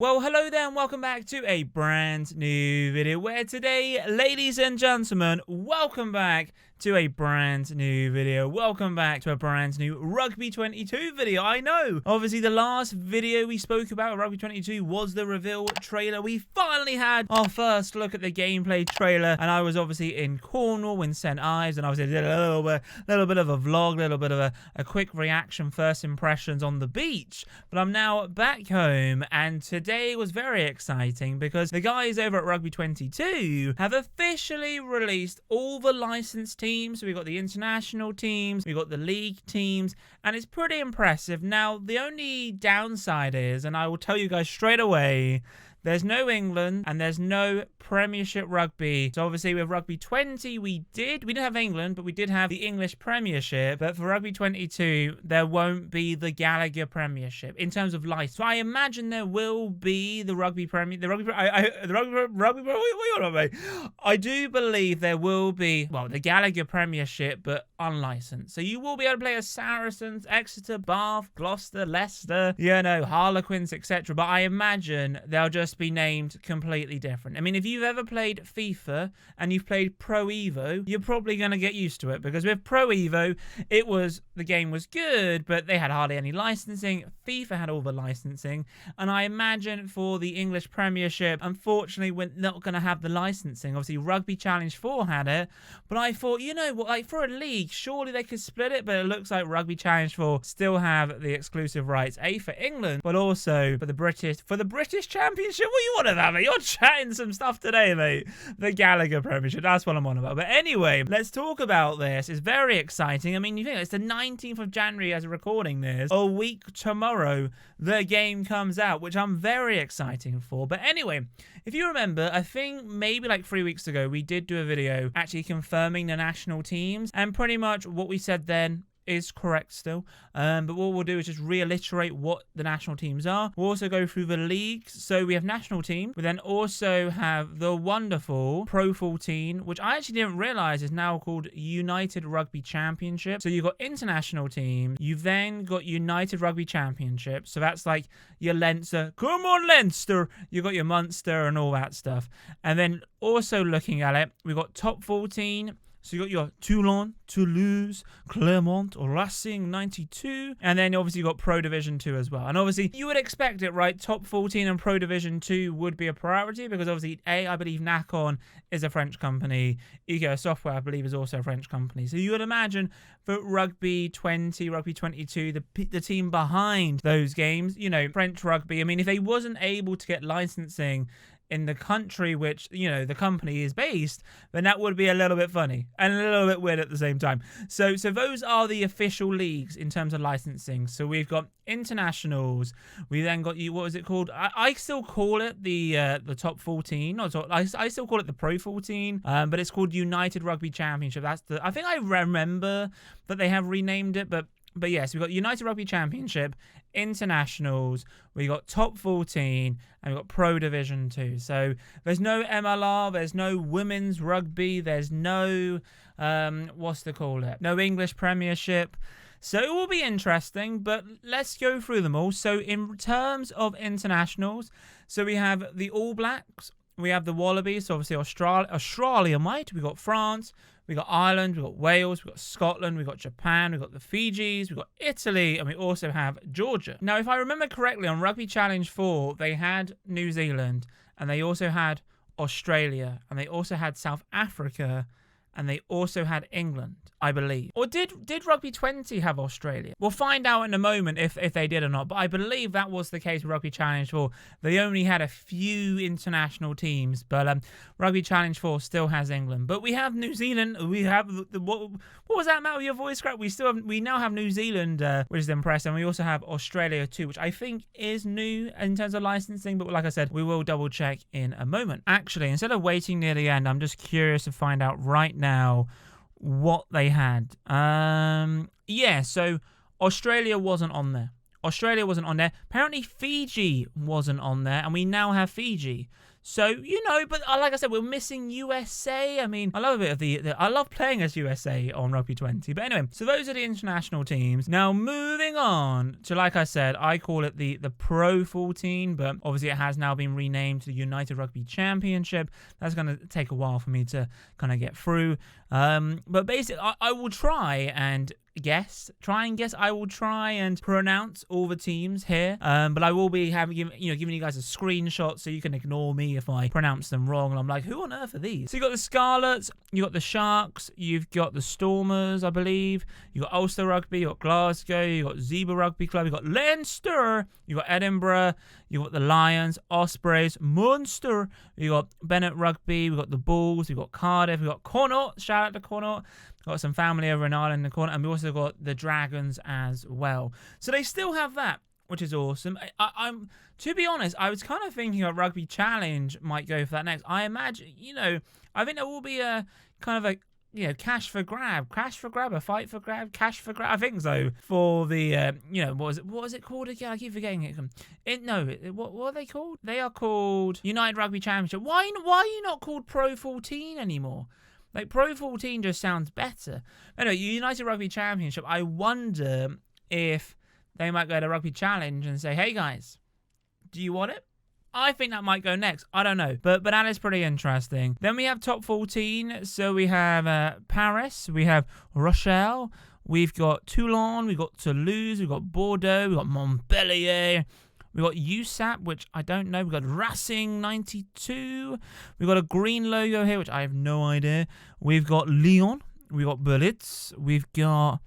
Well, hello there and welcome back to a brand new video where today, ladies and gentlemen, welcome back to a brand new video. Welcome back to a brand new Rugby 22 video. I know, obviously the last video we spoke about Rugby 22 was the reveal trailer. We finally had our first look at the gameplay trailer, and I was obviously in Cornwall in St. Ives, and obviously did a little bit of a vlog, a little bit of a quick reaction, first impressions on the beach. But I'm now back home, and today was very exciting because the guys over at Rugby 22 have officially released all the licensed teams. So we've got the international teams, we've got the league teams, and it's pretty impressive. Now, the only downside is, and I will tell you guys straight away, there's no England and there's no Premiership Rugby. So obviously with Rugby 20, we didn't have England, but we did have the English Premiership. But for Rugby 22, there won't be the Gallagher Premiership in terms of license. So I imagine there will be the Rugby Premier, I do believe there will be, well, the Gallagher Premiership, but unlicensed. So you will be able to play as Saracens, Exeter, Bath, Gloucester, Leicester, Harlequins, etc. But I imagine they'll just be named completely different. I mean, if you've ever played FIFA and you've played Pro Evo, you're probably going to get used to it, because with Pro Evo, the game was good, but they had hardly any licensing. FIFA had all the licensing, and I imagine for the English Premiership, unfortunately, we're not going to have the licensing. Obviously, Rugby Challenge 4 had it, but I thought, you know what, like for a league, surely they could split it, but it looks like Rugby Challenge 4 still have the exclusive rights, for England, but also for the British Championship. What you want about, mate? You're chatting some stuff today, mate. The Gallagher Premiership, that's what I'm on about. But anyway, let's talk about this. It's very exciting. I mean, you think it's the 19th of January as we're recording this. A week tomorrow, the game comes out, which I'm very excited for. But anyway, if you remember, I think maybe like 3 weeks ago, we did do a video actually confirming the national teams, and pretty much what we said then is correct still. But what we'll do is just reiterate what the national teams are. We'll also go through the leagues. So we have national team. We then also have the wonderful Pro 14, which I actually didn't realize is now called United Rugby Championship. So you've got international teams. You've then got United Rugby Championship. So that's like your Leinster. Come on, Leinster. You've got your Munster and all that stuff. And then also looking at it, we've got top 14. So you got your Toulon, Toulouse, Clermont, or Racing 92. And then obviously you got Pro Division 2 as well. And obviously you would expect it, right? Top 14 and Pro Division 2 would be a priority, because obviously I believe Nacon is a French company. Ego Software, I believe, is also a French company. So you would imagine for Rugby 20, Rugby 22, the team behind those games, French Rugby. I mean, if they wasn't able to get licensing in the country which, the company is based, then that would be a little bit funny and a little bit weird at the same time. So those are the official leagues in terms of licensing. So we've got internationals. We then got what was it called? I still call it the top 14. I still call it the Pro 14, but it's called United Rugby Championship. I think I remember that they have renamed it, but yes, we've got United Rugby Championship, internationals, we got top 14, and we've got Pro Division 2. So there's no MLR, there's no women's rugby, there's no, no English Premiership. So it will be interesting, but let's go through them all. So in terms of internationals, so we have the All Blacks, we have the Wallabies, obviously Australia, mate. We got France, we got Ireland, we got Wales, we got Scotland, we got Japan, we got the Fijis, we got Italy, and we also have Georgia. Now, if I remember correctly, on Rugby Challenge 4, they had New Zealand, and they also had Australia, and they also had South Africa, and they also had England, I believe. Or did Rugby 20 have Australia? We'll find out in a moment if they did or not, but I believe that was the case with Rugby Challenge 4. They only had a few international teams, but Rugby Challenge 4 still has England. But we have New Zealand. We have what was that, Matt, with your voice crack? We now have New Zealand, which is impressive, and we also have Australia too, which I think is new in terms of licensing, but like I said, we will double check in a moment. Actually, instead of waiting near the end, I'm just curious to find out right now what they had. So Australia wasn't on there. Apparently Fiji wasn't on there, and we now have Fiji. So, but like I said, we're missing USA. I mean, I love a bit of I love playing as USA on Rugby 20. But anyway, so those are the international teams. Now, moving on to, like I said, I call it the Pro 14, but obviously it has now been renamed to the United Rugby Championship. That's going to take a while for me to kind of get through. But basically, I will try and guess. I will try and pronounce all the teams here. But I will be giving you guys a screenshot so you can ignore me if I pronounce them wrong. And I'm like, who on earth are these? So you got the Scarlets, you got the Sharks, you've got the Stormers, I believe. You got Ulster Rugby, you got Glasgow, you got Zebra Rugby Club, you got Leinster, you got Edinburgh, you got the Lions, Ospreys, Munster, you got Bennett Rugby, we got the Bulls, we got Cardiff, we got Connaught. Shout out to Connaught. Got some family over in Ireland in the corner, and we also got the Dragons as well. So they still have that, which is awesome. I'm to be honest, I was kind of thinking a Rugby Challenge might go for that next. I imagine, I think there will be a kind of a cash for grab, a fight for grab, cash for grab. I think so for the what was it called again? I keep forgetting it. What are they called? They are called United Rugby Championship. Why are you not called Pro 14 anymore? Like, Pro 14 just sounds better. Anyway, United Rugby Championship, I wonder if they might go to Rugby Challenge and say, hey, guys, do you want it? I think that might go next. I don't know. But that is pretty interesting. Then we have top 14. So we have Paris. We have Rochelle. We've got Toulon. We've got Toulouse. We've got Bordeaux. We've got Montpellier. We've got USAP, which I don't know. We've got Racing 92. We've got a green logo here, which I have no idea. We've got Lyon. We've got Berlitz. We've got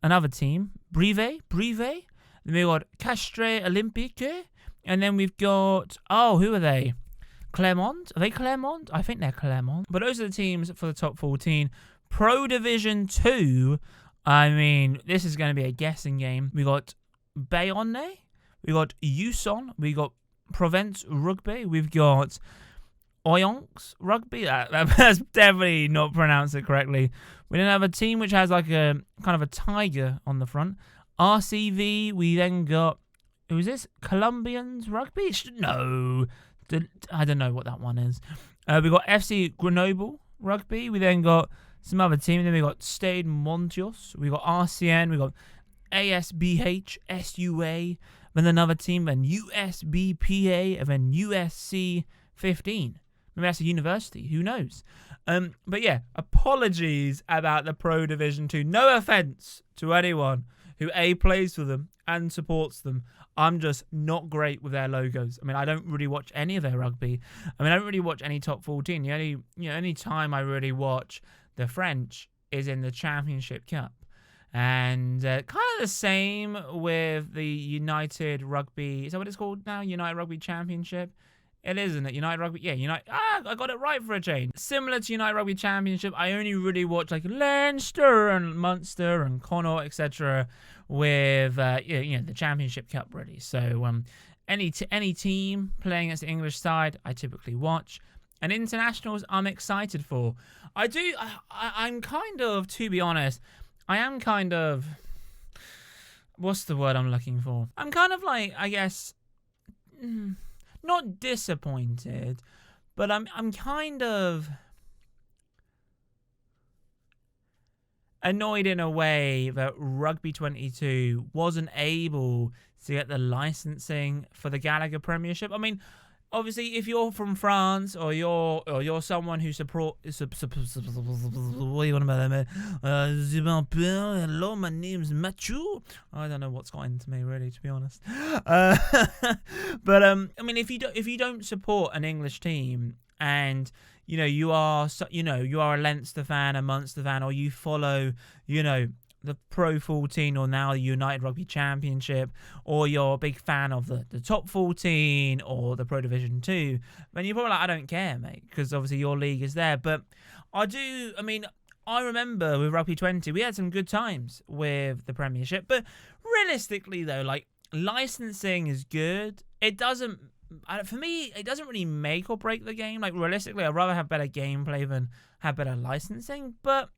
another team, Brive. Then we've got Castres Olympique. And then we've got, who are they? Clermont. Are they Clermont? I think they're Clermont. But those are the teams for the top 14. Pro Division 2. I mean, this is going to be a guessing game. We got Bayonne. We got Uson, we got Provence Rugby, we've got Oyonks Rugby. That's definitely not pronounced it correctly. We then have a team which has like a kind of a tiger on the front. RCV, we then got, who is this? Colombians Rugby? No, I don't know what that one is. We got FC Grenoble Rugby. We then got some other team. Then we got Stade Montios. We got RCN. We got ASBH, SUA. Then another team, then USBPA, and then USC 15. Maybe that's a university. Who knows? But yeah, apologies about the Pro Division 2. No offense to anyone who plays for them and supports them. I'm just not great with their logos. I mean, I don't really watch any of their rugby. I don't really watch any top 14. The only time I really watch the French is in the Championship Cup. And kind of the same with the United Rugby. Is that what it's called now? United Rugby Championship? It is, isn't it? United Rugby. Yeah, I got it right for a change. Similar to United Rugby Championship, I only really watch like Leinster and Munster and Connaught, etc. with the Championship Cup really. So any team playing against the English side, I typically watch. And internationals, I'm excited for. I'm kind of, to be honest, I am kind of, what's the word I'm looking for? I'm kind of like, I guess, not disappointed, but I'm kind of annoyed in a way that Rugby 22 wasn't able to get the licensing for the Gallagher Premiership. I mean, obviously, if you're from France or you're someone who supports, what are you on about, mate? Hello, my name's Mathieu. I don't know what's got into me, really, to be honest. But I mean, if you don't support an English team and you are a Leinster fan, a Munster fan, or you follow the Pro 14 or now the United Rugby Championship, or you're a big fan of the Top 14 or the Pro Division 2, then you're probably like, I don't care, mate, because obviously your league is there. But I remember with Rugby 20, we had some good times with the Premiership. But realistically, though, like, licensing is good. For me, it doesn't really make or break the game. Like, realistically, I'd rather have better gameplay than have better licensing. But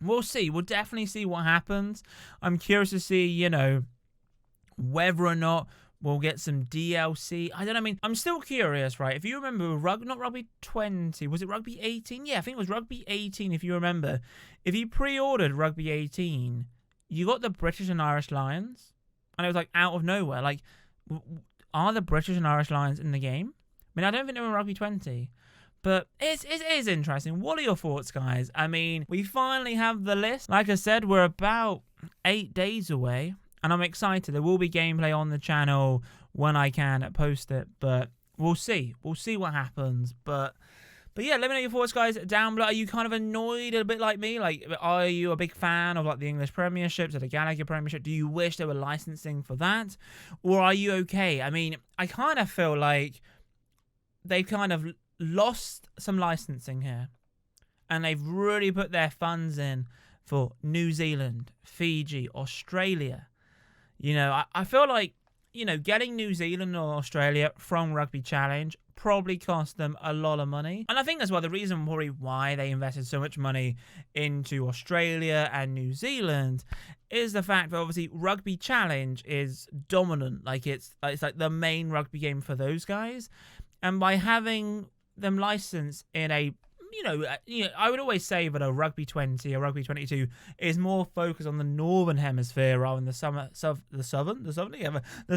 we'll see. We'll definitely see what happens. I'm curious to see, whether or not We'll get some DLC. I don't know. I mean, I'm still curious, right? If you remember, not Rugby 20, was it Rugby 18? Yeah, I think it was Rugby 18, if you remember. If you pre-ordered Rugby 18, you got the British and Irish Lions, and it was like out of nowhere. Like, are the British and Irish Lions in the game? I mean, I don't think they were in Rugby 20. But it is interesting. What are your thoughts, guys? I mean, we finally have the list. Like I said, we're about 8 days away. And I'm excited. There will be gameplay on the channel when I can post it. But we'll see. We'll see what happens. But yeah, let me know your thoughts, guys, down below. Are you kind of annoyed a bit like me? Like, are you a big fan of, like, the English Premierships or the Gallagher Premiership? Do you wish there were licensing for that? Or are you okay? I mean, I kind of feel like they've kind of lost some licensing here. And they've really put their funds in for New Zealand, Fiji, Australia. You know, I feel like, you know, getting New Zealand or Australia from Rugby Challenge probably cost them a lot of money. And I think as well, the reason probably why they invested so much money into Australia and New Zealand is the fact that obviously Rugby Challenge is dominant. Like, it's like the main rugby game for those guys. And by having them licensed in a, you know, I would always say that a Rugby 20 or Rugby 22 is more focused on the Northern Hemisphere rather than the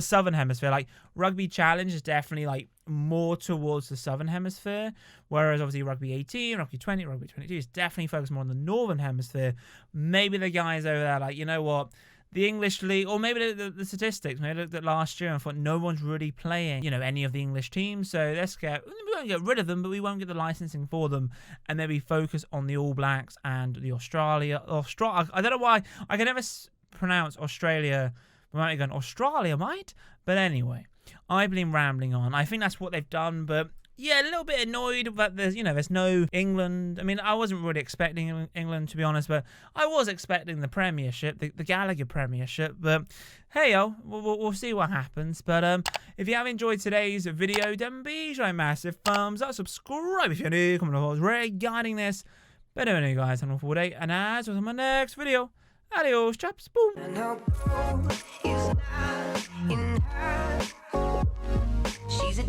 Southern Hemisphere. Like, Rugby Challenge is definitely, like, more towards the Southern Hemisphere, whereas obviously Rugby 18, Rugby 20, Rugby 22 is definitely focused more on the Northern Hemisphere. Maybe the guys over there, like, you know what, the English league, or maybe the statistics, maybe I looked at last year and thought no one's really playing, you know, any of the English teams, so we won't get rid of them, but we won't get the licensing for them, and maybe focus on the All Blacks and the Australia. I don't know why, I can never pronounce Australia, we might be going Australia, mate, but anyway, I've been rambling on. I think that's what they've done, but yeah, a little bit annoyed that there's no England. I mean, I wasn't really expecting England, to be honest, but I was expecting the Premiership, the Gallagher Premiership. But hey, we'll see what happens. But if you have enjoyed today's video, then be sure to massive thumbs up, subscribe if you're new, comment on regarding this. But anyway, guys, have a wonderful day, and as with my next video, adios, chaps, boom. She's a